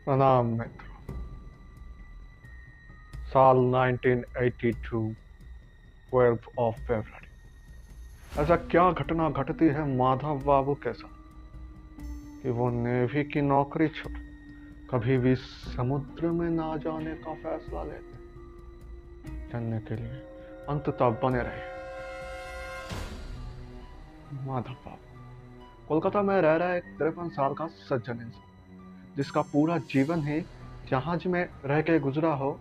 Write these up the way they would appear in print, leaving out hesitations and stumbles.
प्रणाम मित्र। साल 1982, 12 of February. ऐसा क्या घटना घटती है माधव बाबू के साथ कि वो नेवी की नौकरी छोड़ कभी भी समुद्र में ना जाने का फैसला लेते हैं। जानने के लिए अंत तक बने रहे। माधव बाबू कोलकाता में रह रहा एक 53 साल का सज्जन इंसान, जिसका पूरा जीवन ही जहाज में रह के गुजरा हो,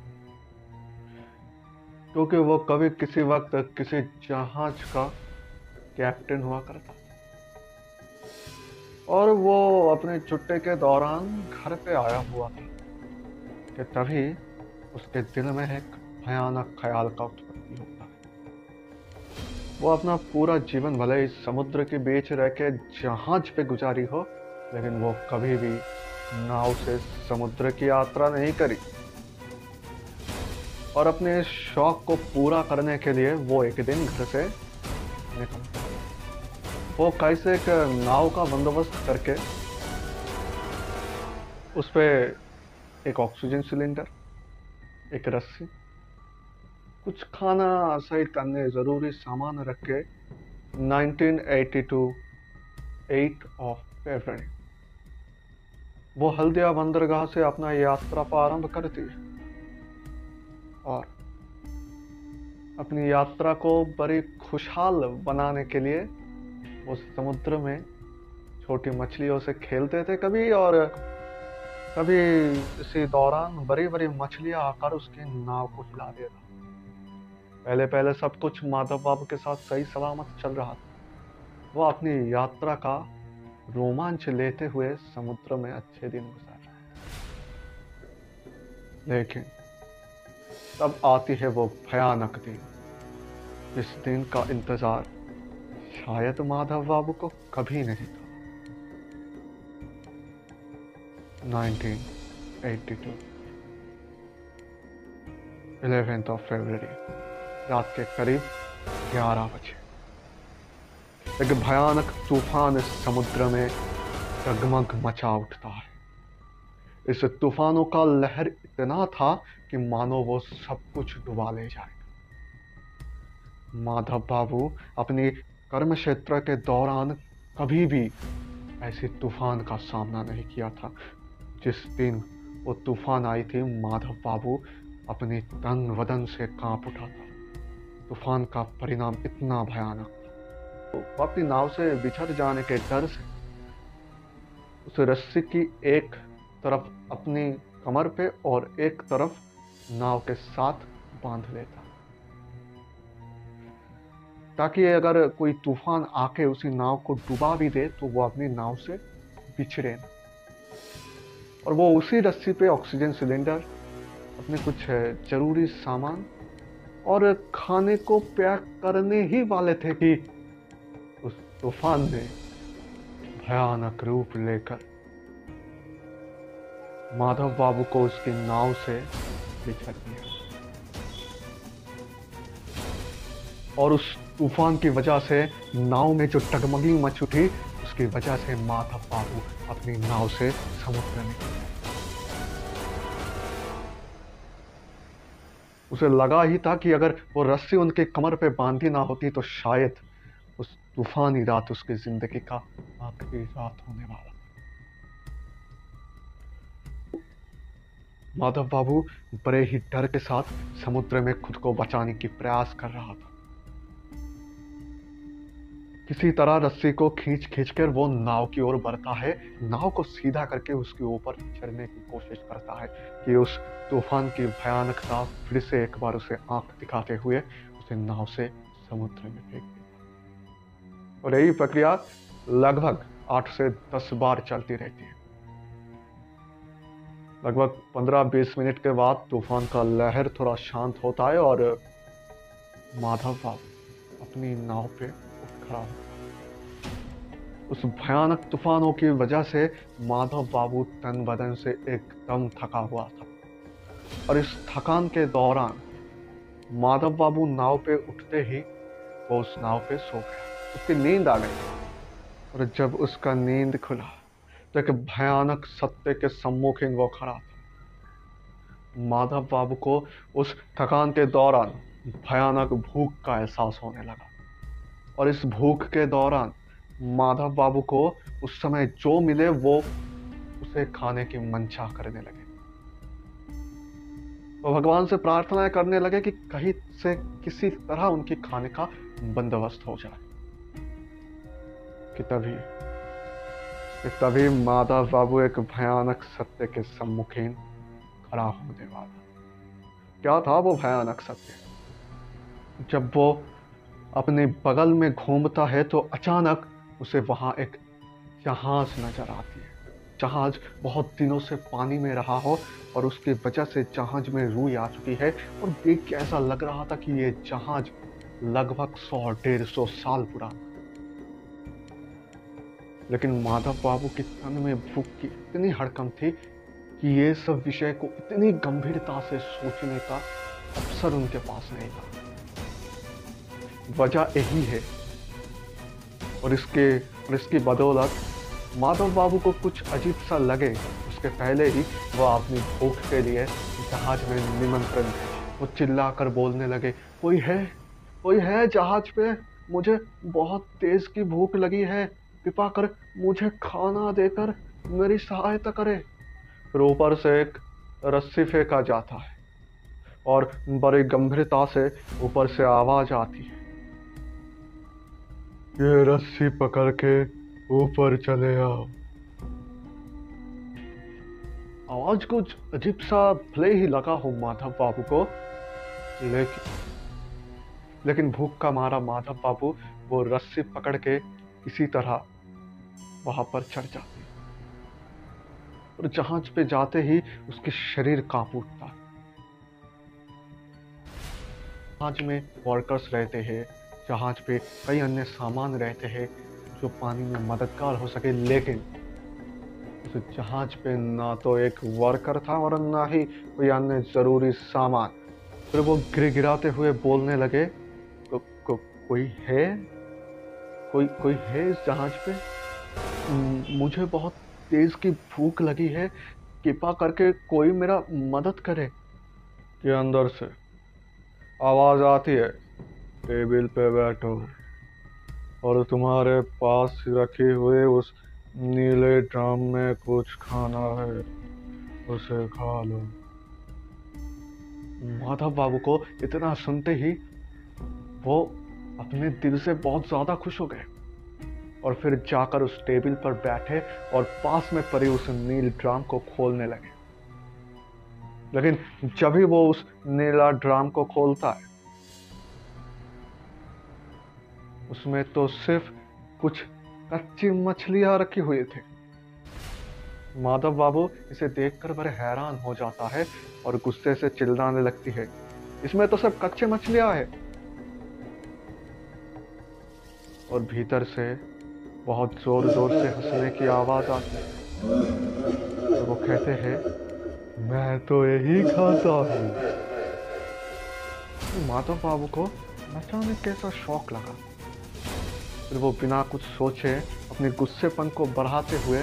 क्योंकि वो कभी किसी वक्त किसी जहाज का कैप्टन हुआ करता और वो अपने छुट्टी के दौरान घर पे आया हुआ था कि तभी उसके दिल में एक भयानक ख्याल का उत्पत्ति होता है। वो अपना पूरा जीवन भले ही समुद्र के बीच रह के जहाज पे गुजारी हो, लेकिन वो कभी भी नाव से समुद्र की यात्रा नहीं करी। और अपने इस शौक को पूरा करने के लिए वो एक दिन घर से निकल पड़ा। वो कैसे एक नाव का बंदोबस्त करके उस पे एक ऑक्सीजन सिलेंडर, एक रस्सी, कुछ खाना सहित अन्य जरूरी सामान रख के 1982 8 ऑफ फरवरी वो हल्दिया बंदरगाह से अपना यात्रा प्रारंभ करती है और अपनी यात्रा को बड़ी खुशहाल बनाने के लिए वो समुद्र में छोटी मछलियों से खेलते थे कभी, और कभी इसी दौरान बड़ी बड़ी मछलियां आकर उसकी नाव को हिला देता। पहले पहले सब कुछ माधव बाबू के साथ सही सलामत चल रहा था। वो अपनी यात्रा का रोमांच लेते हुए समुद्र में अच्छे दिन गुजार रहा है। लेकिन तब आती है वो भयानक दिन, जिस दिन का इंतजार शायद माधव बाबू को कभी नहीं था। 1982, 11 ऑफ फरवरी, रात के करीब 11 बजे एक भयानक तूफान इस समुद्र में डगमग मचा उठता है। इस तूफानों का लहर इतना था कि मानो वो सब कुछ डुबा ले जाएगा। माधव बाबू अपनी कर्म क्षेत्र के दौरान कभी भी ऐसे तूफान का सामना नहीं किया था। जिस दिन वो तूफान आई थी, माधव बाबू अपने तन वदन से कांप उठा था। तूफान का परिणाम इतना भयानक था, वो अपनी नाव से बिछड़ जाने के डर से उस रस्सी की एक तरफ अपनी कमर पे और एक तरफ नाव के साथ बांध लेता, ताकि अगर कोई तूफान आके उसी नाव को डुबा भी दे तो वो अपनी नाव से बिछड़े ना। और वो उसी रस्सी पे ऑक्सीजन सिलेंडर, अपने कुछ जरूरी सामान और खाने को पैक करने ही वाले थे कि उस तूफान ने भयानक रूप लेकर माधव बाबू को उसकी नाव से बिछड़ दिया। और उस तूफान की वजह से नाव में जो टगमगी मच उठी, उसकी वजह से माधव बाबू अपनी नाव से समुद्र में गिर गए। उसे लगा ही था कि अगर वो रस्सी उनके कमर पे बांधी ना होती तो शायद उस तूफानी रात उसकी जिंदगी का आखिरी रात होने वाला। माधव बाबू बड़े ही डर के साथ समुद्र में खुद को बचाने की प्रयास कर रहा था। किसी तरह रस्सी को खींच खींच कर वो नाव की ओर बढ़ता है, नाव को सीधा करके उसके ऊपर चढ़ने की कोशिश करता है कि उस तूफान की भयानकता फिर से एक बार उसे आंख दिखाते हुए उसे नाव से समुद्र में फेंक देता। और यही प्रक्रिया लगभग 8 से 10 बार चलती रहती है। लगभग 15-20 मिनट के बाद तूफान का लहर थोड़ा शांत होता है और माधव बाबू अपनी नाव पे उठ खड़ा होता है। उस भयानक तूफानों की वजह से माधव बाबू तन बदन से एकदम थका हुआ था और इस थकान के दौरान माधव बाबू नाव पे उठते ही वो उस नाव पे सो गया। उसकी नींद आ गई और जब उसका नींद खुला तो एक भयानक सत्य के सम्मुखीन वो खड़ा था। माधव बाबू को उस थकान के दौरान भयानक भूख का एहसास होने लगा, और इस भूख के दौरान माधव बाबू को उस समय जो मिले वो उसे खाने की मंशा करने लगे। वो भगवान से प्रार्थनाएं करने लगे कि कहीं से किसी तरह उनकी खाने का बंदोबस्त हो जाए। कि तभी कि तभी माधव बाबू एक भयानक सत्य के सम्मुखीन खड़ा होने वाला। क्या था वो भयानक सत्य? जब वो अपने बगल में घूमता है तो अचानक उसे वहां एक जहाज नजर आती है। जहाज बहुत दिनों से पानी में रहा हो और उसकी वजह से जहाज में रूई आ चुकी है, और देख के ऐसा लग रहा था कि ये जहाज लगभग 100-150 साल पुराना। लेकिन माधव बाबू के तन में भूख की इतनी हड़कंप थी कि ये सब विषय को इतनी गंभीरता से सोचने का अवसर उनके पास नहीं था। वजह यही है, और इसकी बदौलत माधव बाबू को कुछ अजीब सा लगे उसके पहले ही वह अपनी भूख के लिए जहाज में निमंत्रण थे। वो चिल्लाकर बोलने लगे, कोई है जहाज पे? मुझे बहुत तेज की भूख लगी है, कृपा कर मुझे खाना देकर मेरी सहायता करे। फिर ऊपर से एक रस्सी फेंका जाता है और बड़ी गंभीरता से ऊपर से आवाज आती है, ये रस्सी पकड़ के ऊपर चले आओ। आवाज कुछ अजीब सा भले ही लगा हो माधव बाबू को, लेकिन भूख का मारा माधव बाबू वो रस्सी पकड़ के किसी तरह वहां पर चढ़ जाते, और जहाज पे जाते ही उसके शरीर कांप उठता। जहाज में वर्कर्स रहते हैं, जहाज पे कई अन्य सामान रहते हैं जो पानी में मददगार हो सके, लेकिन उस जहाज पे ना तो एक वर्कर था और ना ही कोई अन्य जरूरी सामान। फिर वो गिड़गिड़ाते हुए बोलने लगे, कोई है? कोई है इस जहाज पे? मुझे बहुत तेज की भूख लगी है, कृपा करके कोई मेरा मदद करे। के अंदर से आवाज आती है, टेबल पे बैठो और तुम्हारे पास रखे हुए उस नीले ड्रम में कुछ खाना है, उसे खा लो। माधव बाबू को इतना सुनते ही वो अपने दिल से बहुत ज्यादा खुश हो गए, और फिर जाकर उस टेबल पर बैठे और पास में पड़ी उस नील ड्राम को खोलने लगे। लेकिन जब भी वो उस नीला ड्राम को खोलता है, उसमें तो सिर्फ कुछ कच्ची मछलियां रखी हुई थी। माधव बाबू इसे देखकर बड़े हैरान हो जाता है और गुस्से से चिल्लाने लगती है, इसमें तो सब कच्चे मछलियां हैं। और भीतर से बहुत जोर जोर से हंसने की आवाज आती है। तो वो कहते हैं, मैं तो यही खाता हूँ। माधव बाबू को अचानक कैसा शौक लगा। फिर वो बिना कुछ सोचे अपने गुस्सेपन को बढ़ाते हुए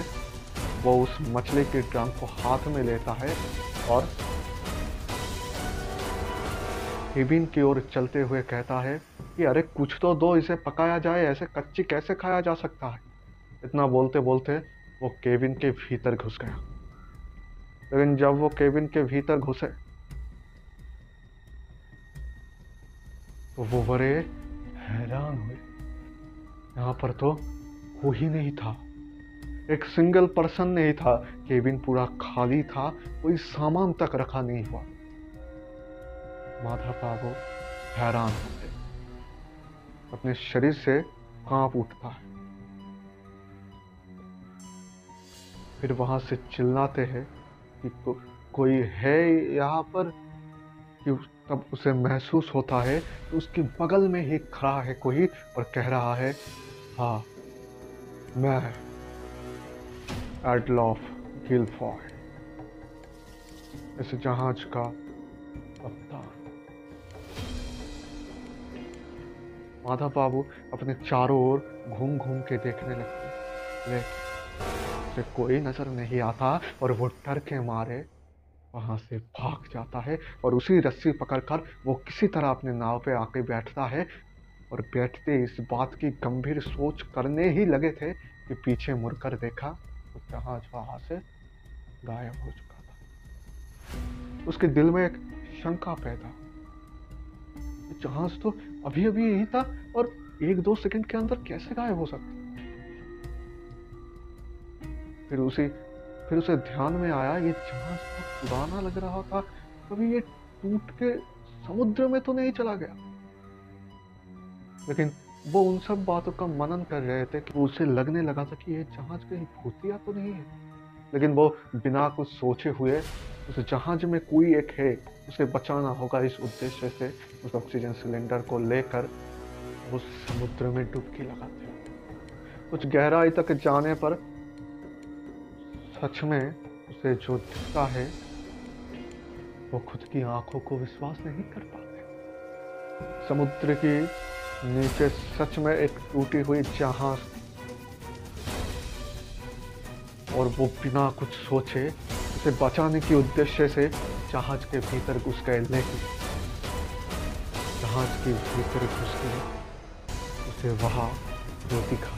वो उस मछली के ड्रम को हाथ में लेता है और केबिन की ओर चलते हुए कहता है कि अरे कुछ तो दो, इसे पकाया जाए, ऐसे कच्ची कैसे खाया जा सकता है। इतना बोलते बोलते वो केबिन के भीतर घुस गया। लेकिन जब वो केबिन के भीतर घुसे तो वो बड़े हैरान हुए। यहाँ पर तो कोई नहीं था, एक सिंगल पर्सन नहीं था। केबिन पूरा खाली था, कोई सामान तक रखा नहीं हुआ। माधव बाबू हैरान होते, अपने शरीर से कांप उठता है। फिर वहां से चिल्लाते हैं कि कोई है यहाँ पर। कि तब उसे महसूस होता है कि उसके बगल में ही खड़ा है कोई और कह रहा है, हाँ मैं एडलॉफ गिलफॉय, इस जहाज का कप्तान। माधव बाबू अपने चारों ओर घूम घूम के देखने लगते, लेकिन उसे कोई नजर नहीं आता और वो डर के मारे वहां से भाग जाता है। और उसी रस्सी पकड़कर वो किसी तरह अपने नाव पे आके बैठता है। और बैठते इस बात की गंभीर सोच करने ही लगे थे कि पीछे मुड़कर देखा तो जहाज वहां से गायब हो चुका था। उसके दिल में एक शंका पैदा, जहाज तो अभी अभी यही था और एक दो सेकंड के अंदर कैसे गायब हो सकता। फिर उसी फिर उसे ध्यान में आया ये जहाज बहुत पुराना लग रहा था, कभी ये टूट के समुद्र में तो नहीं चला गया। लेकिन वो उन सब बातों का मनन कर रहे थे कि उसे लगने लगा था कि ये जहाज कहीं भूतिया तो नहीं है। लेकिन वो बिना कुछ सोचे हुए उस जहाज में कोई एक है, उसे बचाना होगा, इस उद्देश्य से उस ऑक्सीजन सिलेंडर को लेकर वो समुद्र में डुबकी लगाते हैं। कुछ गहराई तक जाने पर सच में उसे जो दिखता है वो खुद की आंखों को विश्वास नहीं कर पाते। समुद्र के नीचे सच में एक टूटी हुई जहाज, और वो बिना कुछ सोचे उसे बचाने के उद्देश्य से जहाज के भीतर घुस गए। लेकिन जहाज के भीतर घुस के उसे वहां जो दिखा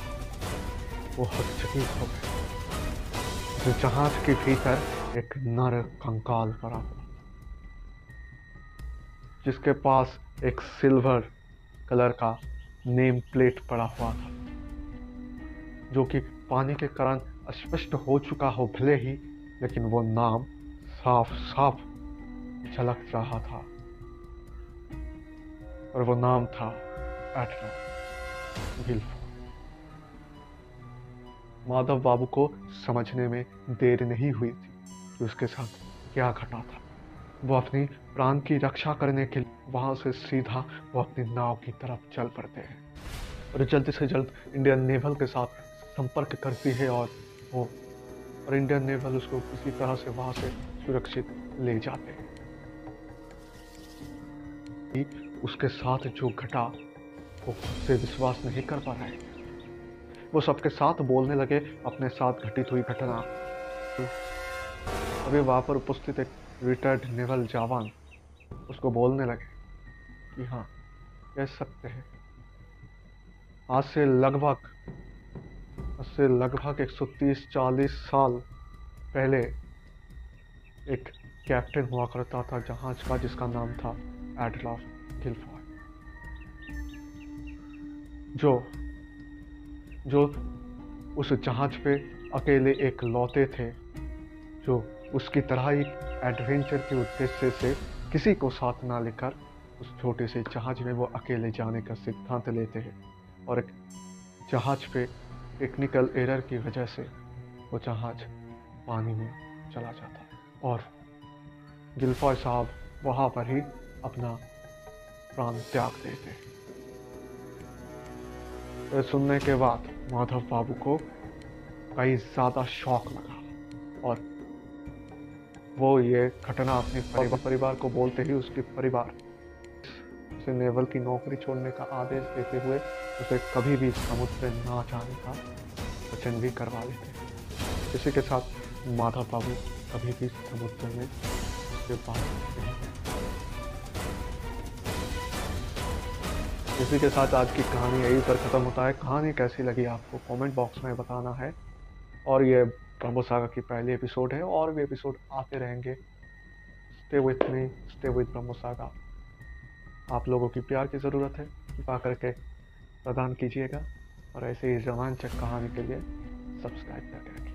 वो हकचकित हो गए। जो जहाज के भीतर एक नर कंकाल पड़ा हुआ, जिसके पास एक सिल्वर कलर का नेम प्लेट पड़ा हुआ था, जो कि पानी के कारण स्पष्ट हो चुका हो भले ही, लेकिन वो नाम साफ साफ झलक रहा था। और वो नाम था एडलफ गिलफोर्ड। माधव बाबू को समझने में देर नहीं हुई थी कि उसके साथ क्या घटना था। वो अपनी प्राण की रक्षा करने के लिए वहां से सीधा वो अपनी नाव की तरफ चल पड़ते हैं और जल्द से जल्द इंडियन नेवल के साथ संपर्क करती है और इंडियन नेवल उसको किसी तरह से वहां से सुरक्षित ले जाते हैं। उसके साथ जो घटा वो खुद से विश्वास नहीं कर पा रहे। वो सबके साथ बोलने लगे अपने साथ घटित हुई घटना। अभी वहां पर उपस्थित एक रिटायर्ड नेवल जवान उसको बोलने लगे कि हाँ, कह सकते हैं आज से लगभग 130-40 साल पहले एक कैप्टन हुआ करता था जहाज का, जिसका नाम था एडलफ गिलफोर्ड, जो उस जहाज पे अकेले एक लौते थे, जो उसकी तरह ही एडवेंचर के उद्देश्य से किसी को साथ ना लेकर उस छोटे से जहाज में वो अकेले जाने का सिद्धांत लेते हैं। और एक जहाज पे टेक्निकल एरर की वजह से वो जहाज पानी में चला जाता है और गिलफोर्ड साहब वहां पर ही अपना प्राण त्याग देते हैं। तो सुनने के बाद माधव बाबू को कई ज्यादा शौक लगा और वो ये घटना अपने परिवार को बोलते ही उसके परिवार उसे नेवल की नौकरी छोड़ने का आदेश देते हुए उसे कभी भी समुद्र में ना जाने का वचन भी करवा लेते। इसी के साथ माधव बाबू कभी भी समुद्र में उसके पास नहीं गए। इसी के साथ आज की कहानी यही पर ख़त्म होता है। कहानी कैसी लगी आपको कमेंट बॉक्स में बताना है। और ये ब्रह्मो सागा की पहली एपिसोड है और भी एपिसोड आते रहेंगे। Stay with me, stay with Brahmo saga. आप लोगों की प्यार की ज़रूरत है, कृपा करके प्रदान कीजिएगा और ऐसे ही रोमांचक कहानी के लिए सब्सक्राइब करके रखिए।